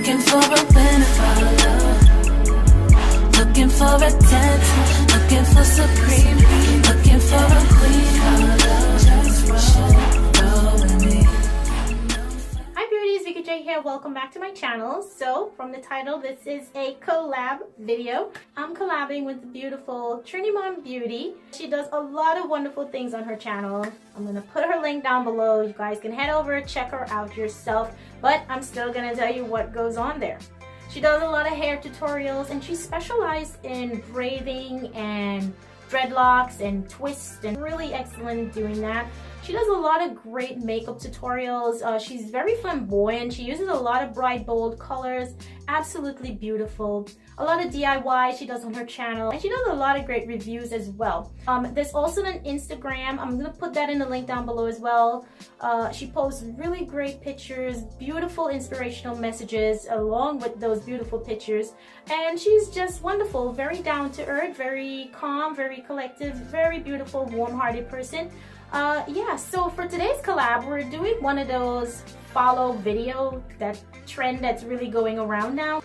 Looking for a winner for love. Looking for attention. Looking for supreme. Looking for a queen for love. Just roll with me. Hi beauties, VickyJ here. Welcome back to my channel. So from the title, this is a collab video. I'm collabing with the beautiful Trinimombeauty. She does a lot of wonderful things on her channel. I'm gonna put her link down below. You guys can head over, check her out yourself, but I'm still gonna tell you what goes on there. She does a lot of hair tutorials, and she specializes in braiding and dreadlocks and twists, and really excellent doing that. She does a lot of great makeup tutorials. She's very flamboyant. She uses a lot of bright bold colors. Absolutely beautiful. A lot of DIY she does on her channel, and she does a lot of great reviews as well. There's also an Instagram. I'm gonna put that in the link down below as well. She posts really great pictures, beautiful inspirational messages along with those beautiful pictures, and she's just wonderful, very down to earth, very calm, very collective, very beautiful, warm-hearted person. Yeah, so for today's collab, we're doing one of those follow video, that trend that's really going around now.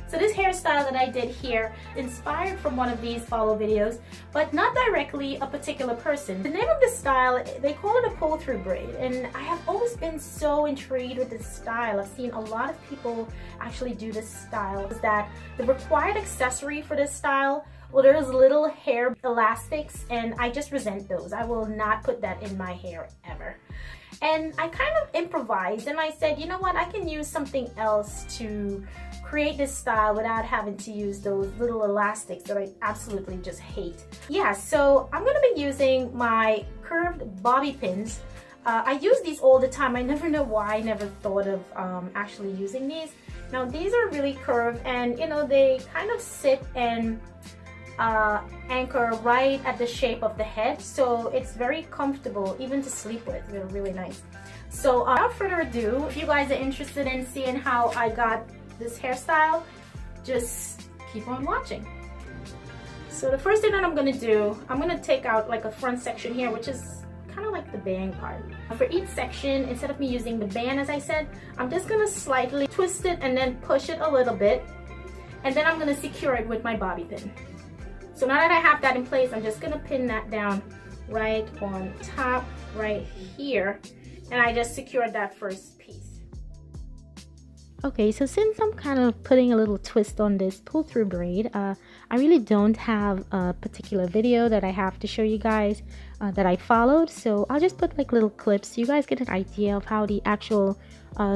So this hairstyle that I did here, inspired from one of these follow videos, but not directly a particular person. The name of the style, they call it a pull-through braid, and I have always been so intrigued with this style. I've seen a lot of people actually do this style. Is that the required accessory for this style? Well, there's little hair elastics, and I just resent those. I will not put that in my hair ever. And I kind of improvised, and I said, you know what, I can use something else to create this style without having to use those little elastics that I absolutely just hate. Yeah, so I'm gonna be using my curved bobby pins. I use these all the time. I never know why I never thought of actually using these. Now these are really curved, and you know, they kind of sit and anchor right at the shape of the head, so it's very comfortable even to sleep with. They're really nice. So without further ado, if you guys are interested in seeing how I got this hairstyle, just keep on watching. So the first thing that I'm gonna do, I'm gonna take out like a front section here, which is kind of like the band part. For each section, instead of me using the band as I said, I'm just gonna slightly twist it and then push it a little bit, and then I'm gonna secure it with my bobby pin. So now that I have that in place, I'm just gonna pin that down right on top right here, and I just secured that first piece. Okay, so since I'm kind of putting a little twist on this pull-through braid, I really don't have a particular video that I have to show you guys that I followed, so I'll just put like little clips so you guys get an idea of how the actual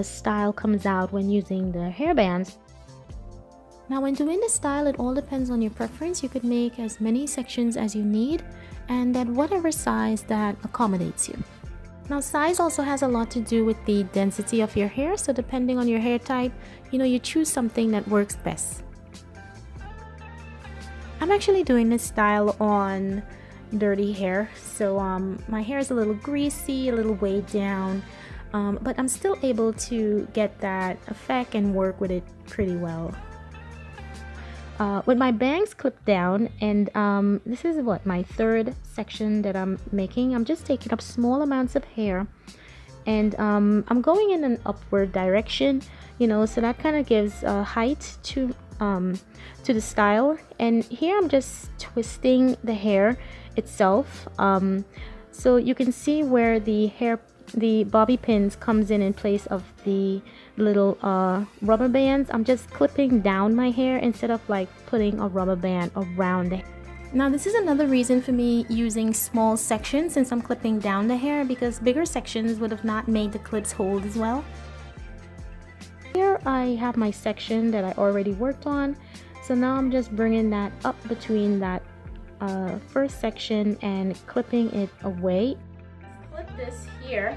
style comes out when using the hair bands. Now when doing this style, it all depends on your preference. You could make as many sections as you need, and at whatever size that accommodates you. Now size also has a lot to do with the density of your hair, so depending on your hair type, you know, you choose something that works best. I'm actually doing this style on dirty hair, so my hair is a little greasy, a little weighed down, but I'm still able to get that effect and work with it pretty well. With my bangs clipped down, and this is what, my third section that I'm making. I'm just taking up small amounts of hair, and I'm going in an upward direction, you know, so that kind of gives height to the style. And here I'm just twisting the hair itself, so you can see where the bobby pins comes in place of the little rubber bands. I'm just clipping down my hair instead of like putting a rubber band around it. Now this is another reason for me using small sections since I'm clipping down the hair, because bigger sections would have not made the clips hold as well. Here I have my section that I already worked on, so now I'm just bringing that up between that first section and clipping it away. Clip this here,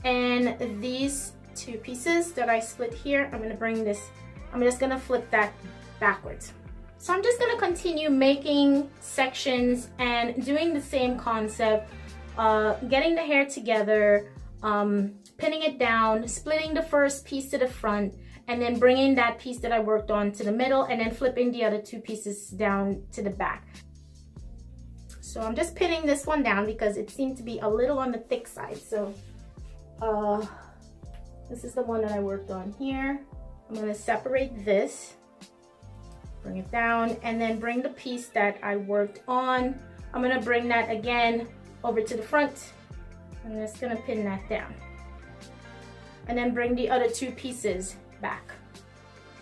and these two pieces that I split here, I'm just gonna flip that backwards. So I'm just gonna continue making sections and doing the same concept, getting the hair together, pinning it down, splitting the first piece to the front, and then bringing that piece that I worked on to the middle, and then flipping the other two pieces down to the back. So I'm just pinning this one down because it seemed to be a little on the thick side. So this is the one that I worked on here. I'm going to separate this, bring it down, and then bring the piece that I worked on. I'm going to bring that again over to the front. I'm just going to pin that down. And then bring the other two pieces back.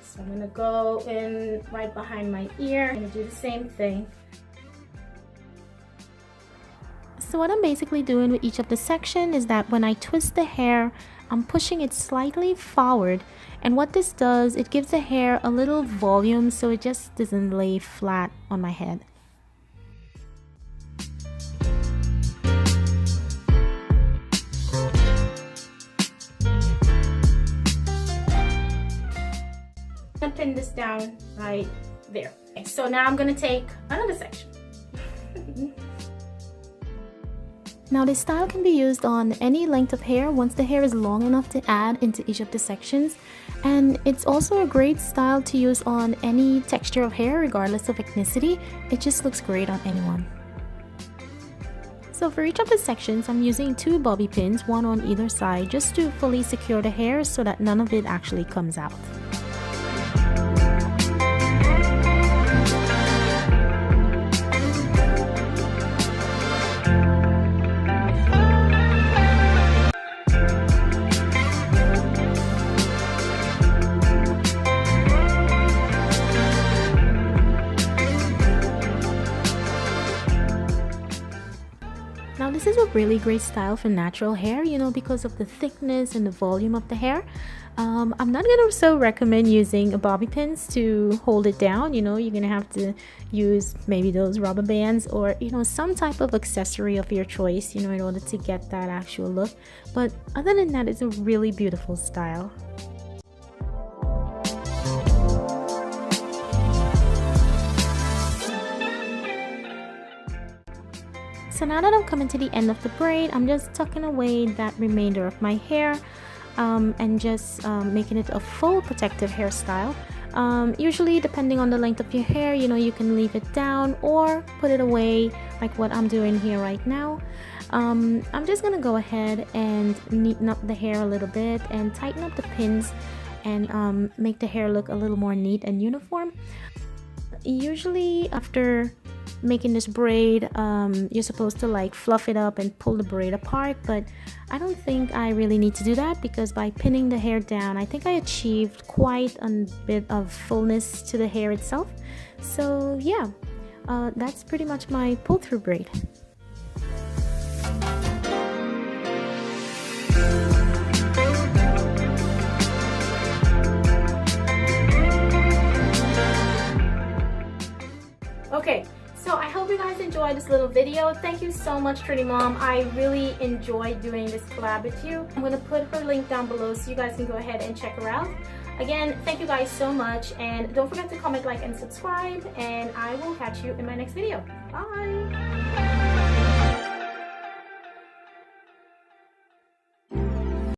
So I'm going to go in right behind my ear. I'm going to do the same thing. So what I'm basically doing with each of the section is that when I twist the hair, I'm pushing it slightly forward, and what this does, it gives the hair a little volume so it just doesn't lay flat on my head. I'm gonna pin this down right there. Okay, so now I'm gonna take another section. Now this style can be used on any length of hair once the hair is long enough to add into each of the sections, and it's also a great style to use on any texture of hair regardless of ethnicity. It just looks great on anyone. So for each of the sections, I'm using 2 bobby pins, one on either side, just to fully secure the hair so that none of it actually comes out. Now this is a really great style for natural hair, you know, because of the thickness and the volume of the hair. I'm not gonna so recommend using bobby pins to hold it down. You know, you're gonna have to use maybe those rubber bands or, you know, some type of accessory of your choice, you know, in order to get that actual look. But other than that, it's a really beautiful style. So now that I'm coming to the end of the braid, I'm just tucking away that remainder of my hair and just making it a full protective hairstyle. Usually, depending on the length of your hair, you know, you can leave it down or put it away like what I'm doing here right now. I'm just gonna go ahead and neaten up the hair a little bit and tighten up the pins and make the hair look a little more neat and uniform. Usually after making this braid, you're supposed to like fluff it up and pull the braid apart, but I don't think I really need to do that because by pinning the hair down, I think I achieved quite a bit of fullness to the hair itself. So yeah, that's pretty much my pull-through braid. Okay, so I hope you guys enjoyed this little video. Thank you so much, Trinimom. I really enjoyed doing this collab with you. I'm going to put her link down below so you guys can go ahead and check her out. Again, thank you guys so much, and don't forget to comment, like, and subscribe, and I will catch you in my next video. Bye!